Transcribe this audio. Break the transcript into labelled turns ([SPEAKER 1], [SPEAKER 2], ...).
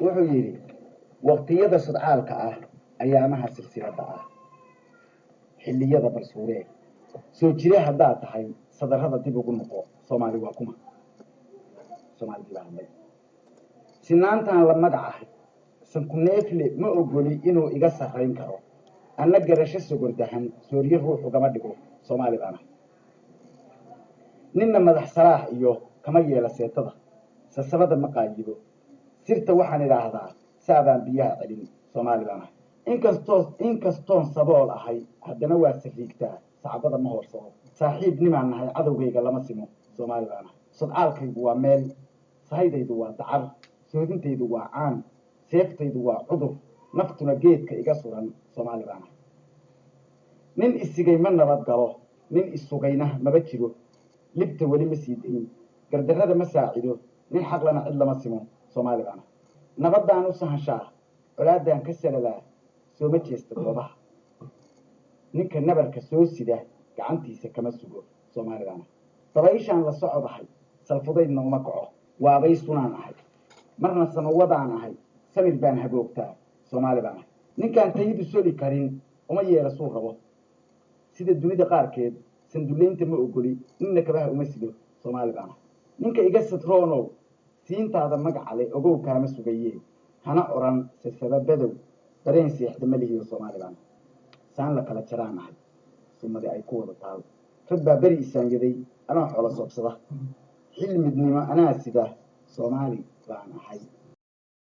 [SPEAKER 1] wuxuu yidhi waqtiyada sodcaalka ah ayaamaha silsilada ah xilliyada balsuuree soo jire haddaad tahay sadarrada dib ugu noqo soomaali waa kuma soomaalidii baa hadlay sinaantaan la magacahay sankuneefle ma ogoli inuu iga sarrayn karo anna garasho sogordahan soorye ruux ugama dhigo soomaali baanahay ninna madax salaax iyo kama yeela seetada sasabada ma qaayibo sirta waxaan idhaahdaa saabaan biyaha celin soomaali baanahay inkastoon sabool ahay haddana waa sariigtaa sacbada ma hoorsado saaxiib nimaan nahay cadowgayga lama simo soomaali baanahay sodcaalkaygu waa meel sahaydaydu waa dacar soodintaydu waa caan seeftaydu waa cudur naftuna geedka iga suran soomaali baanahay nin isigay ma nabad galo nin isugayna maba jiro libta weli ma sii dayin gardarrada ma saacido nin xaqlana cid lama simo soomaali baanahay nabaddaan u sahanshaa colaadaan ka salalaa sooma jeesta goobaha ninka nabarka soo sida gacantiisa kama sugo soomaali baanahay dabayshaan la socodahay salfudaydna uma kaco waabay sunaan ahay marna samawadaan ahay samir baan hagoogtaa soomaali baanahay ninkaan tayidu soli karin uma yeela suu rabo sida dunida qaarkeed sandullaynta ma ogoli ninna kabaha uma sido soomaali baanahay ninka iga sadroonow siintaada magacale ogow kaama sugayee hana oran sasaba badow dareen seexda ma lihiyo soomaali baanahay saan la kala jaraan ahay sunnadi ay ku wada taal rag baa beri isaanyaday anaa xolo soobsada xil midnimo anaa sida soomaali baan ahay